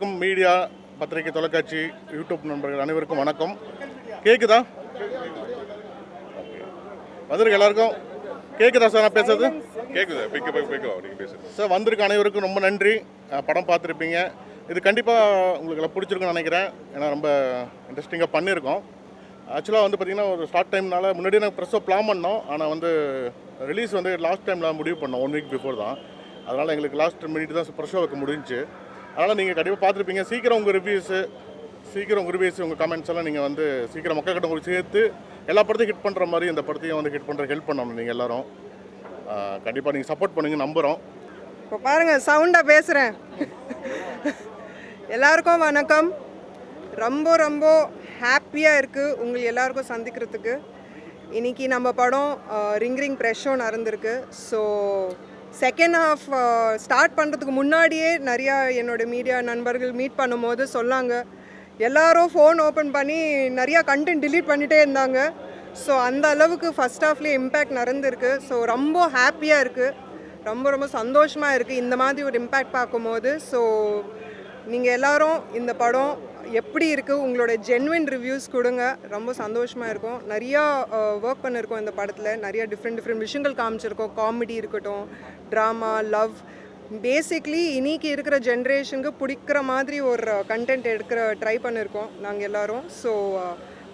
Media பத்திரிகை தொலைக்காட்சி YouTube நண்பர்கள் அனைவருக்கும் வணக்கம். கேட்குதா? வந்திருக்க எல்லாருக்கும் கேட்குதா சார் நான் பேசுறது? கேட்குது. நீங்கள் பேசுறது சார் வந்திருக்க அனைவருக்கும் ரொம்ப நன்றி. படம் பார்த்துருப்பீங்க. இது கண்டிப்பாக உங்களுக்கு எல்லாம் பிடிச்சிருக்குன்னு நினைக்கிறேன். ஏன்னா ரொம்ப இன்ட்ரெஸ்டிங்காக பண்ணியிருக்கோம். ஆக்சுவலாக வந்து பார்த்திங்கன்னா ஒரு ஷார்ட் டைம்னால முன்னாடியே நாங்கள் ப்ரெஸ்ஸோ பிளான் பண்ணோம். ஆனால் வந்து ரிலீஸ் வந்து லாஸ்ட் டைமில் முடிவு பண்ணோம், 1 வீக் பிஃபோர் தான். அதனால் எங்களுக்கு லாஸ்ட் மினிட் தான் ப்ரெஸ் ஷோ வைக்க முடிஞ்சு. அதனால் நீங்கள் கண்டிப்பாக பார்த்துருப்பீங்க. சீக்கிரம் உங்கள் ரிவ்யூஸ் உங்கள் கமெண்ட்ஸ் எல்லாம் நீங்கள் வந்து சீக்கிரம் மக்கள்கிட்ட உங்களுக்கு சேர்த்து எல்லா படத்தையும் ஹிட் பண்ணுற மாதிரி இந்த படத்தையும் வந்து ஹிட் பண்ணுற ஹெல்ப் பண்ணணும். நீங்கள் எல்லோரும் கண்டிப்பாக நீங்கள் சப்போர்ட் பண்ணுங்க, நம்புகிறோம். இப்போ பாருங்கள், சவுண்டாக பேசுகிறேன். எல்லாருக்கும் வணக்கம். ரொம்ப ரொம்ப ஹாப்பியாக இருக்குது உங்கள் எல்லாருக்கும் சந்திக்கிறதுக்கு. இன்றைக்கி நம்ம படம் ரிங் ப்ரெஷ் ஷோ நடந்திருக்கு. ஸோ செகண்ட் ஹாஃப் ஸ்டார்ட் பண்ணுறதுக்கு முன்னாடியே நிறையா என்னோடய மீடியா நண்பர்கள் மீட் பண்ணும்போது சொன்னாங்க, எல்லாரும் ஃபோன் ஓப்பன் பண்ணி நிறையா கண்டென்ட் டிலீட் பண்ணிகிட்டே இருந்தாங்க. ஸோ அந்த அளவுக்கு ஃபஸ்ட் ஹாஃப்லேயே இம்பேக்ட் நடந்திருக்கு. ஸோ ரொம்ப ஹாப்பியாக இருக்குது, ரொம்ப ரொம்ப சந்தோஷமாக இருக்குது இந்த மாதிரி ஒரு இம்பேக்ட் பார்க்கும்போது. ஸோ நீங்கள் எல்லோரும் இந்த படம் எப்படி இருக்குது உங்களோட ஜென்வின் ரிவ்யூஸ் கொடுங்க, ரொம்ப சந்தோஷமாக இருக்கும். நிறையா ஒர்க் பண்ணியிருக்கோம் இந்த படத்தில். நிறையா டிஃப்ரெண்ட் விஷயங்கள் காமிச்சிருக்கோம். காமெடி இருக்கட்டும், ட்ராமா, லவ். பேசிக்லி இன்றைக்கி இருக்கிற ஜென்ரேஷனுக்கு பிடிக்கிற மாதிரி ஒரு கண்டென்ட் ட்ரை பண்ணியிருக்கோம் நாங்கள் எல்லோரும். ஸோ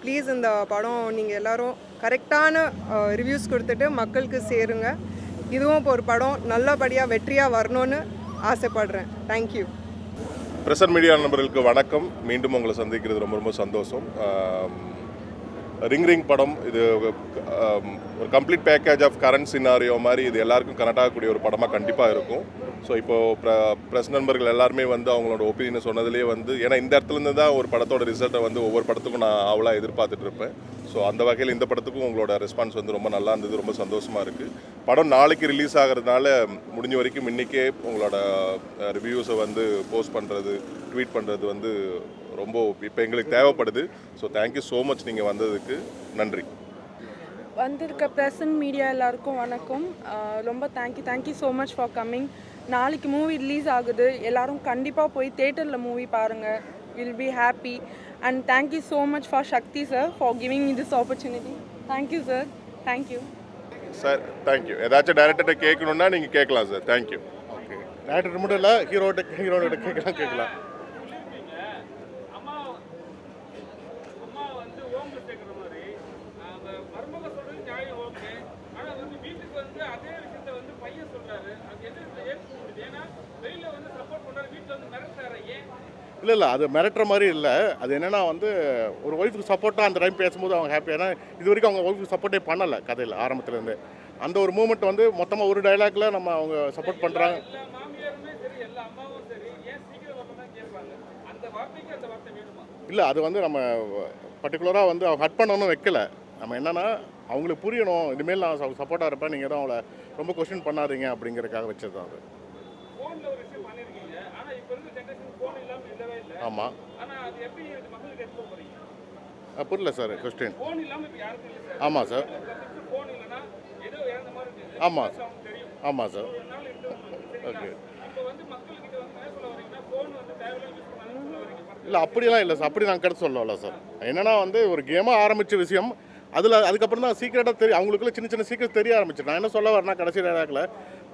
ப்ளீஸ் இந்த படம் நீங்கள் எல்லோரும் கரெக்டான ரிவ்யூஸ் கொடுத்துட்டு மக்களுக்கு சேருங்க. இதுவும் இப்போ ஒரு படம் நல்லபடியாக வெற்றியாக வரணும்னு ஆசைப்படுறேன். தேங்க்யூ. பிரசன்ட் மீடியா நண்பர்களுக்கு வணக்கம். மீண்டும் உங்களை சந்திக்கிறது ரொம்ப ரொம்ப சந்தோஷம். ரிங் படம் இது ஒரு complete package of current scenario மாதிரி இது எல்லாருக்கும் கனெக்ட் ஆகக்கூடிய ஒரு படமாக கண்டிப்பாக இருக்கும். ஸோ இப்போது ப்ரெஸ் நண்பர்கள் எல்லாருமே வந்து அவங்களோட ஒப்பீனியனை சொன்னதுலேயே வந்து, ஏன்னா இந்த இடத்துலேருந்து தான் ஒரு படத்தோட ரிசல்ட்டை வந்து ஒவ்வொரு படத்துக்கும் நான் அவ்வளோ எதிர்பார்த்துட்டு இருப்பேன். ஸோ அந்த வகையில் இந்த படத்துக்கும் உங்களோட ரெஸ்பான்ஸ் வந்து ரொம்ப நல்லா இருந்தது, ரொம்ப சந்தோஷமாக இருக்குது. படம் நாளைக்கு ரிலீஸ் ஆகிறதுனால முடிஞ்ச வரைக்கும் இன்றைக்கே உங்களோட ரிவ்யூஸை வந்து போஸ்ட் பண்ணுறது, ட்வீட் பண்ணுறது வந்து ரொம்ப இப்போ எங்களுக்கு தேவைப்படுது. ஸோ தேங்க்யூ ஸோ மச் நீங்கள் வந்ததுக்கு நன்றி. வந்திருக்க ப்ரெசன்ட் மீடியா எல்லாருக்கும் வணக்கம். ரொம்ப thank you so much for coming. நாளைக்கு மூவி ரிலீஸ் ஆகுது. எல்லோரும் கண்டிப்பாக போய் தேட்டரில் மூவி பாருங்கள். Will be happy. And thank you so much for Sakthi sir for giving me this opportunity. Thank you sir. Thank you sir. Thank you. ஏதாச்சும் டேரக்டர்கிட்ட கேட்கணுன்னா நீங்கள் கேட்கலாம் சார். தேங்க்யூ. ஓகே, டேரக்டர் மட்டும் இல்லை, ஹீரோட கேட்கலாம். இல்லை அது மிரட்டுற மாதிரி இல்லை. அது என்னென்னா வந்து ஒரு ஒய்ஃபுக்கு சப்போர்ட்டாக அந்த டைம் பேசும்போது அவங்க ஹாப்பி. ஏன்னா இது வரைக்கும் அவங்க ஒய்ஃபுக்கு சப்போர்ட்டே பண்ணலை கதையில் ஆரம்பத்துலேருந்து. அந்த ஒரு மூமெண்ட் வந்து மொத்தமாக ஒரு டைலாக்ல நம்ம அவங்க சப்போர்ட் பண்ணுறாங்க. இல்லை அது வந்து நம்ம பர்டிகுலராக வந்து அவங்க ஹட் பண்ணணும்னு வைக்கல. நம்ம என்னென்னா அவங்களுக்கு புரியணும், இனிமேல் நான் சப்போர்ட்டாக இருப்பேன், நீங்கள் தான் அவங்கள ரொம்ப கொஸ்டின் பண்ணாதீங்க அப்படிங்கிறதுக்காக வச்சது தான் அது. ஆமாம், புரியல சார் கொஸ்டின். ஆமாம் சார். ஆமாம் ஆமாம் சார். ஓகே. இல்லை அப்படியெல்லாம் இல்லை சார், அப்படி நாங்கள் கருத்து சொல்லல சார். என்னென்னா வந்து ஒரு கேமாக ஆரம்பித்த விஷயம், அதுக்கப்புறம் தான் சீக்கிரட்டாக தெரியும் அவங்களுக்குள்ள சின்ன சீக்கிரம் தெரிய ஆரம்பிச்சு. நான் என்ன சொல்ல வரேன்னா, கடைசி நேரத்தில்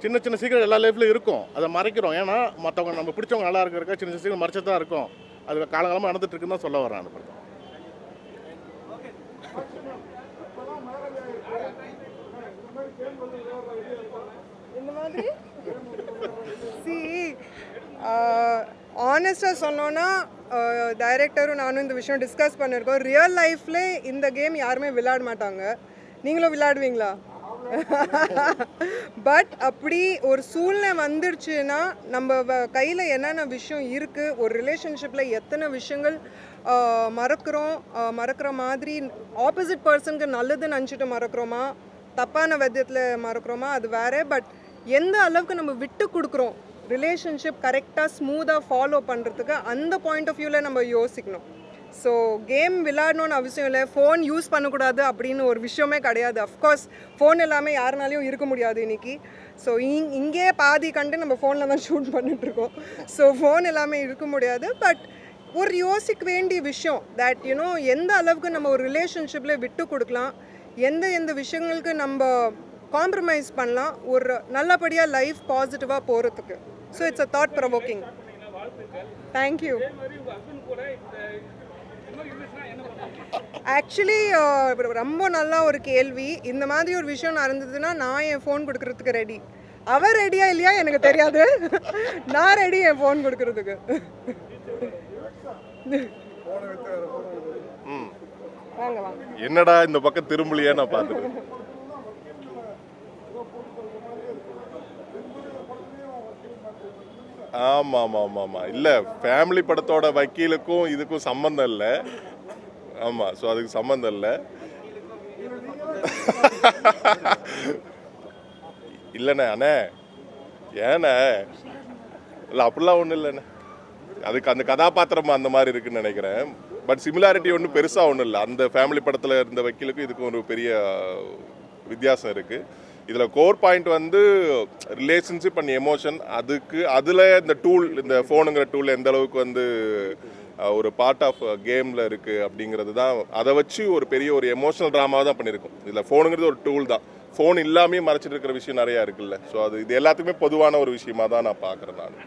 சின்ன சீக்கிரம் எல்லா லைஃப்லையும் இருக்கும், அதை மறைக்கிறோம். ஏன்னா மற்றவங்க நம்ம பிடிச்சவங்க நல்லா இருக்கிறக்க சின்ன சீக்கிரம் மறைச்சது தான் இருக்கும். அது காலகாலமாக நடந்துட்டு இருக்குன்னு தான் சொல்ல வரேன். அந்த படம் இந்த மாதிரி ஆனஸ்டாக சொன்னோன்னா, டைரக்டரும் நானும் இந்த விஷயம் டிஸ்கஸ் பண்ணியிருக்கோம். ரியல் லைஃப்ல இந்த கேம் யாருமே விளையாட மாட்டாங்க. நீங்களும் விளையாடுவீங்களா? பட் அப்படி ஒரு சூழ்நிலை வந்துடுச்சுன்னா நம்ம கையில் என்னென்ன விஷயம் இருக்குது, ஒரு ரிலேஷன்ஷிப்பில் எத்தனை விஷயங்கள் மறக்கிற மாதிரி ஆப்போசிட் பர்சனுக்கு நல்லதுன்னு நினச்சிட்டு மறக்கிறோமா, தப்பான விதத்தில் மறக்கிறோமா, அது வேறு. பட் எந்த அளவுக்கு நம்ம விட்டு கொடுக்குறோம் ரிலேஷன்ஷிப் கரெக்டாக ஸ்மூத்தாக ஃபாலோ பண்ணுறதுக்கு, அந்த பாயிண்ட் ஆஃப் வியூவில் நம்ம யோசிக்கணும். ஸோ கேம் விளையாடணும்னு அவசியம் இல்லை, ஃபோன் யூஸ் பண்ணக்கூடாது அப்படின்னு ஒரு விஷயமே கிடையாது. அஃப்கோர்ஸ் ஃபோன் எல்லாமே யாருனாலையும் இருக்க முடியாது இன்றைக்கி. ஸோ இங்கே பாதி கண்டு நம்ம ஃபோனில் தான் ஷூட் பண்ணிட்டுருக்கோம். ஸோ ஃபோன் எல்லாமே இருக்க முடியாது. பட் ஒரு யோசிக்க வேண்டிய விஷயம் தட் யூனோ எந்த அளவுக்கு நம்ம ஒரு ரிலேஷன்ஷிப்பில் விட்டு கொடுக்கலாம், எந்த விஷயங்களுக்கு நம்ம காம்ப்ரமைஸ் பண்ணலாம் ஒரு நல்லபடியாக லைஃப் பாசிட்டிவாக போகிறதுக்கு. So it's a thought provoking. Thank you. Actually ரொம்ப நல்ல ஒரு கேள்வி. இந்த மாதிரி ஒரு விஷயம் நடந்ததுன்னா நான் என் ஃபோன் கொடுக்கறதுக்கு ரெடி. அவர் ரெடியா இல்லையா எனக்கு தெரியாது. நான் ரெடி என் ஃபோன் கொடுக்கறதுக்கு. வாங்க வாங்க. என்னடா இந்த பக்கம் திரும்பலையே நான் பார்த்துட்டு. ஆமாம் ஆமாம் ஆமாம் ஆமாம் இல்லை, ஃபேமிலி படத்தோட வக்கீலுக்கும் இதுக்கும் சம்மந்தம் இல்லை. ஆமாம், ஸோ அதுக்கு சம்மந்தம் இல்லை. இல்லைண்ணே அண்ணே, ஏண்ணே இல்லை அப்படிலாம் ஒன்றும் இல்லைண்ணே. அதுக்கு அந்த கதாபாத்திரம் அந்த மாதிரி இருக்குன்னு நினைக்கிறேன். பட் சிமிலாரிட்டி ஒன்றும் பெருசாக ஒன்றும் இல்லை. அந்த ஃபேமிலி படத்தில் இருந்த வக்கீலுக்கும் இதுக்கும் ஒரு பெரிய வித்தியாசம் இருக்குது. இதில் கோர் பாயிண்ட் வந்து ரிலேஷன்ஷிப் அண்ட் எமோஷன். அதில் இந்த ஃபோனுங்கிற டூல் எந்த அளவுக்கு வந்து ஒரு பார்ட் ஆஃப் கேமில் இருக்குது அப்படிங்கிறது தான். அதை வச்சு ஒரு பெரிய ஒரு எமோஷனல் ட்ராமாவை தான் பண்ணியிருக்கோம். இதில் ஃபோனுங்கிறது ஒரு டூல் தான். ஃபோன் இல்லாமே மறைச்சிட்டு இருக்கிற விஷயம் நிறையா இருக்குல்ல. ஸோ இது எல்லாத்துக்குமே பொதுவான ஒரு விஷயமா தான் நான் பார்க்குறேன் நான்.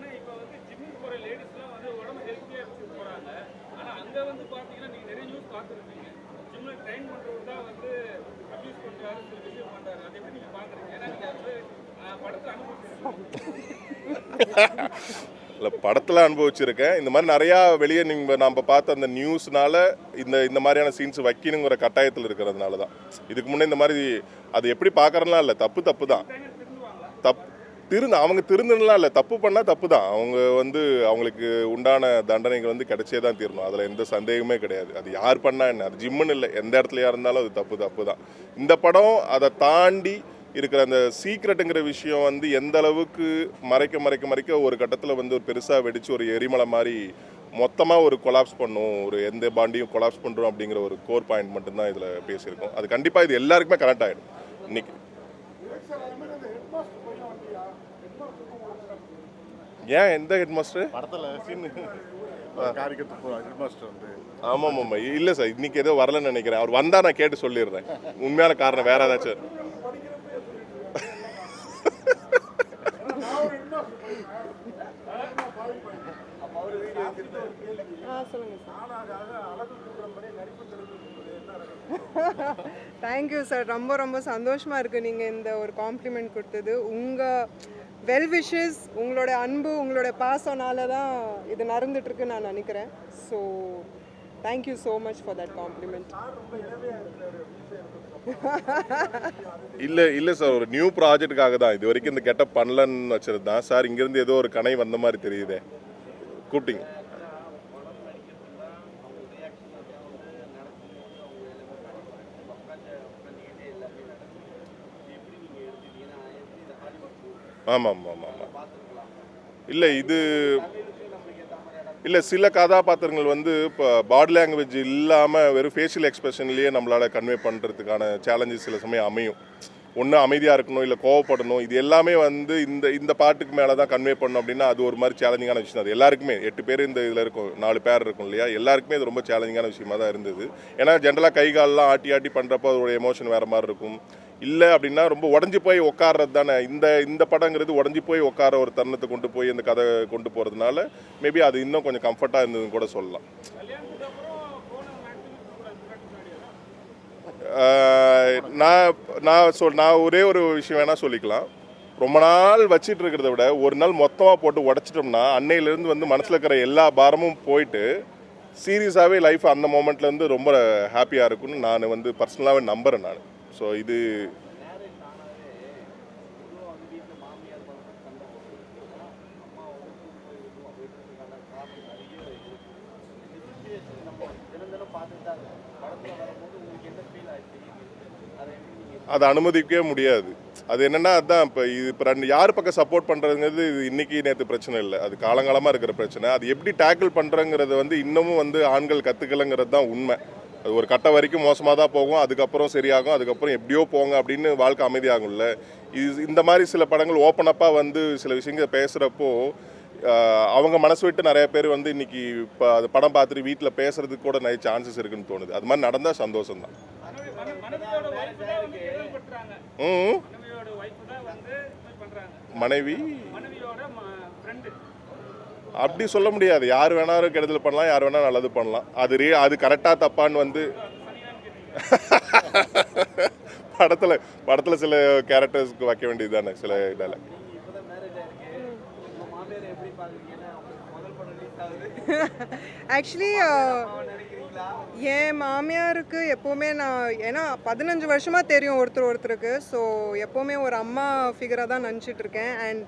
இல்லை, படத்தில் அனுபவிச்சிருக்கேன். இந்த மாதிரி நிறையா வெளியே நம்ம பார்த்த அந்த நியூஸ்னால இந்த மாதிரியான சீன்ஸ் வைக்கணுங்கிற கட்டாயத்தில் இருக்கிறதுனால தான். இதுக்கு முன்னே இந்த மாதிரி அது எப்படி பார்க்குறதுலாம் இல்லை, தப்பு தான். அவங்க திருந்தலாம் இல்லை, தப்பு பண்ணால் தப்பு தான். அவங்க வந்து அவங்களுக்கு உண்டான தண்டனைகள் வந்து கிடைச்சே தான் தீரணும். அதில் எந்த சந்தேகமே கிடையாது. அது யார் பண்ணால் என்ன, அது ஜிம்முன்னு இல்லை, எந்த இடத்துலையா இருந்தாலும் அது தப்பு தான். இந்த படம் அதை தாண்டி இருக்கிற அந்த சீக்ரெட்டுங்கிற விஷயம் வந்து எந்த அளவுக்கு மறைக்க ஒரு கட்டத்தில் வந்து ஒரு பெருசாக வெடித்து ஒரு எரிமலை மாதிரி மொத்தமாக ஒரு கொலாப்ஸ் பண்ணும், ஒரு எந்த பாண்டியும் கொலாப்ஸ் பண்ணுறோம் அப்படிங்கிற ஒரு கோர் பாயிண்ட் மட்டும்தான் இதில் பேசியிருக்கோம். அது கண்டிப்பாக இது எல்லாருக்குமே கனெக்ட் ஆகிடும் இன்னைக்கு. ஏன் எந்த ஹெட் மாஸ்டர் படத்தில் சீன் ஹெட் மாஸ்டர் வந்து ஆமாம் இல்லை சார், இன்னைக்கு ஏதோ வரலன்னு நினைக்கிறேன். அவர் வந்தால் நான் கேட்டு சொல்லிடுறேன். உண்மையான காரணம் வேற ஏதாச்சும். Thank you sir. ரொம்ப சந்தோஷமாக இருக்குது நீங்கள் இந்த ஒரு காம்ப்ளிமெண்ட் கொடுத்தது. உங்கள் வெல் விஷஸ், உங்களோட அன்பு, உங்களோட பாசனால தான் இது நடந்துட்டுருக்குன்னு நான் நினைக்கிறேன். So thank you so much for that compliment. இல்லை சார், ஒரு நியூ ப்ராஜெக்டுக்காக தான் இது வரைக்கும் இந்த கெட்டப் பண்ணலன்னு வச்சது தான் சார். இங்கேருந்து ஏதோ ஒரு கனை வந்த மாதிரி தெரியுதே கூப்பிட்டீங்க. ஆமாம். இல்லை சில கதாபாத்திரங்கள் வந்து இப்போ பாடி லாங்குவேஜ் இல்லாமல் வெறும் ஃபேஷியல் எக்ஸ்பிரஷன்லேயே நம்மளால் கன்வே பண்ணுறதுக்கான சேலஞ்சஸ் சில சமயம் அமையும். ஒன்று அமைதியாக இருக்கணும், இல்லை கோவப்படணும். இது எல்லாமே வந்து இந்த பாட்டுக்கு மேலே தான் கன்வே பண்ணணும் அப்படின்னா அது ஒரு மாதிரி சேலஞ்சிங்கான விஷயம். அது எல்லாருக்குமே 8 பேர் இந்த இதில் இருக்கும், 4 பேர் இருக்கும் இல்லையா, எல்லாருக்குமே இது ரொம்ப சேலஞ்சிங்கான விஷயமா தான் இருந்தது. ஏன்னா ஜென்ரலாக கை காலெலாம் ஆட்டி பண்ணுறப்போ அதோட எமோஷன் வேறு மாதிரி இருக்கும். இல்லை அப்படின்னா ரொம்ப உடஞ்சி போய் உட்கார்றது தானே இந்த படங்கிறது. உடஞ்சி போய் உட்கார ஒரு தருணத்தை கொண்டு போய் இந்த கதை கொண்டு போகிறதுனால மேபி அது இன்னும் கொஞ்சம் கம்ஃபர்ட்டாக இருந்ததுன்னு கூட சொல்லலாம். நான் ஒரே ஒரு விஷயம் வேணால் சொல்லிக்கலாம். ரொம்ப நாள் வச்சிட்டு இருக்கிறத விட ஒரு நாள் மொத்தமாக போட்டு உடச்சிட்டோம்னா அன்னையிலேருந்து வந்து மனசில் இருக்கிற எல்லா பாரமும் போயிட்டு சீரியஸாகவே லைஃப் அந்த மோமெண்ட்லேருந்து ரொம்ப ஹாப்பியாக இருக்குன்னு நான் வந்து பர்சனலாகவே நம்புகிறேன் நான். ஸோ இது அதை அனுமதிக்கவே முடியாது. அது என்னென்னா அதுதான் இப்போ இது இப்போ யார் பக்கம் சப்போர்ட் பண்ணுறதுங்கிறது இது இன்றைக்கி நேற்று பிரச்சனை இல்லை, அது காலங்காலமாக இருக்கிற பிரச்சனை. அது எப்படி டேக்கிள் பண்ணுறங்கிறது வந்து இன்னமும் வந்து ஆண்கள் கற்றுக்கலைங்கிறது தான் உண்மை. அது ஒரு கட்டம் வரைக்கும் மோசமாக தான் போகும், அதுக்கப்புறம் சரியாகும், அதுக்கப்புறம் எப்படியோ போங்க அப்படின்னு வாழ்க்கை அமைதியாகும்ல. இந்த மாதிரி சில படங்கள் ஓப்பன் அப்பாக வந்து சில விஷயங்கள் பேசுகிறப்போ அவங்க மனசு விட்டு நிறைய பேர் வந்து இன்றைக்கி இப்போ அது படம் பார்த்துட்டு வீட்டில் பேசுகிறதுக்கு கூட நிறைய சான்சஸ் இருக்குன்னு தோணுது. அது மாதிரி நடந்தால் சந்தோஷம்தான். மனைவி அப்படி சொல்ல முடியாது. யார் வேணாலும் கெடுதல் பண்ணலாம், யார் வேணாலும் நல்லது பண்ணலாம். அது கரெக்டாக தப்பான்னு வந்து படத்தில் சில கேரக்டர்ஸ்க்கு வைக்க வேண்டியது தானே சில டைலாக். ஆக்சுவலி என் மாமியாருக்கு எப்போவுமே நான் ஏன்னா 15 வருஷமாக தெரியும் ஒருத்தருக்கு. ஸோ எப்போவுமே ஒரு அம்மா ஃபிகராக தான் நினச்சிட்ருக்கேன். அண்ட்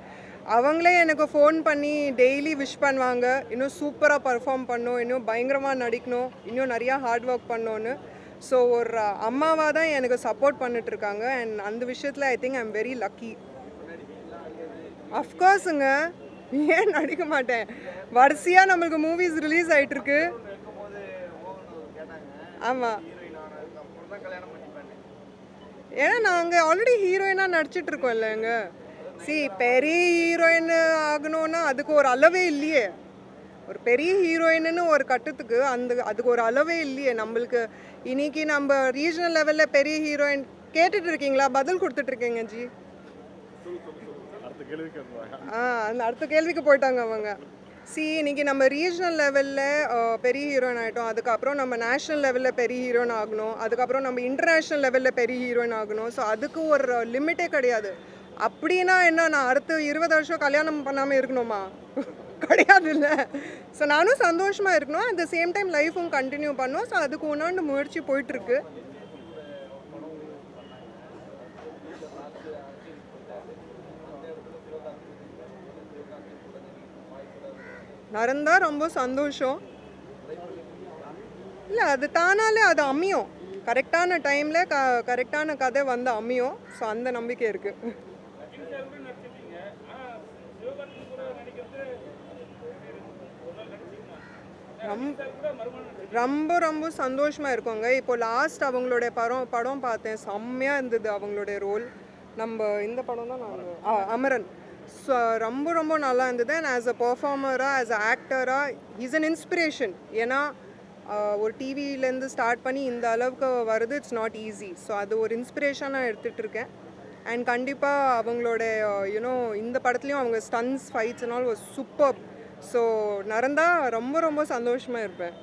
அவங்களே எனக்கு ஃபோன் பண்ணி டெய்லி விஷ் பண்ணுவாங்க, இன்னும் சூப்பராக பர்ஃபார்ம் பண்ணணும், இன்னும் பயங்கரமாக நடிக்கணும், இன்னும் நிறையா ஹார்ட் ஒர்க் பண்ணணுன்னு. ஸோ ஒரு அம்மாவாக தான் எனக்கு சப்போர்ட் பண்ணிட்டுருக்காங்க. அண்ட் அந்த விஷயத்தில் I think I am very lucky. அஃப்கோர்ஸுங்க, ஏன் நடிக்க மாட்டேன். வரிசையாக நம்மளுக்கு மூவிஸ் ரிலீஸ் ஆகிட்டுருக்கு. ஆமாம், ஏன்னா நாங்கள் ஆல்ரெடி ஹீரோயினாக நடிச்சிட்ருக்கோம் இல்லைங்க. பெரிய ஹீரோயின் ஆகணும்னா அதுக்கு ஒரு அளவே இல்லையே. ஒரு பெரிய ஹீரோயின்னு ஒரு கட்டத்துக்கு அதுக்கு ஒரு அளவே இல்லையே. நம்மளுக்கு இன்னைக்கு நம்ம ரீஜனல் லெவலில் பெரிய ஹீரோயின் கேட்டுட்டு இருக்கீங்களா? பதில் கொடுத்துட்ருக்கீங்க ஜி. அந்த அடுத்த கேள்விக்கு போயிட்டாங்க அவங்க. இன்னைக்கு நம்ம ரீஜனல் லெவலில் பெரிய ஹீரோயின் ஆகிட்டோம், அதுக்கப்புறம் நம்ம நேஷ்னல் லெவலில் பெரிய ஹீரோயின் ஆகணும், அதுக்கப்புறம் நம்ம இன்டர்நேஷ்னல் லெவலில் பெரிய ஹீரோயின் ஆகணும். ஸோ அதுக்கு ஒரு லிமிட்டே கிடையாது. அப்படின்னா என்ன, நான் அடுத்து 20 வருஷம் கல்யாணம் பண்ணாமல் இருக்கணுமா? கிடையாது இல்லை. ஸோ நானும் சந்தோஷமாக இருக்கணும், அட் த சேம் டைம் லைஃப்பும் கண்டினியூ பண்ணணும். ஸோ அதுக்கு உண்டான முயற்சி போயிட்டுருக்கு. நடந்தால் ரொம்ப சந்தோஷம். இல்லை, அது தானாலே அது அமையும். கரெக்டான டைமில் கரெக்டான கதை வந்து அமையும். ஸோ அந்த நம்பிக்கை இருக்குது. ரொம்ப ரொம்ப சந்தோஷமாக இருக்கோங்க. இப்போ லாஸ்ட் அவங்களுடைய படம் பார்த்தேன், செம்மையாக இருந்தது அவங்களுடைய ரோல். நம்ம இந்த படம் தான் நான் அமரன். ஸோ ரொம்ப ரொம்ப நல்லா இருந்தது. அண்ட் ஆஸ் அ பர்ஃபார்மராக, ஆஸ் அ ஆக்டராக இஸ் அன் இன்ஸ்பிரேஷன். ஏன்னா ஒரு டிவிலேருந்து ஸ்டார்ட் பண்ணி இந்த அளவுக்கு வருது, இட்ஸ் நாட் ஈஸி. ஸோ அது ஒரு இன்ஸ்பிரேஷனாக எடுத்துகிட்டு இருக்கேன். அண்ட் கண்டிப்பாக அவங்களோட இந்த படத்துலையும் அவங்க stunts, fights and all was super. So நடந்தால் ரொம்ப ரொம்ப சந்தோஷமாக இருப்பேன்.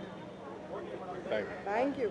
தேங்க்யூ.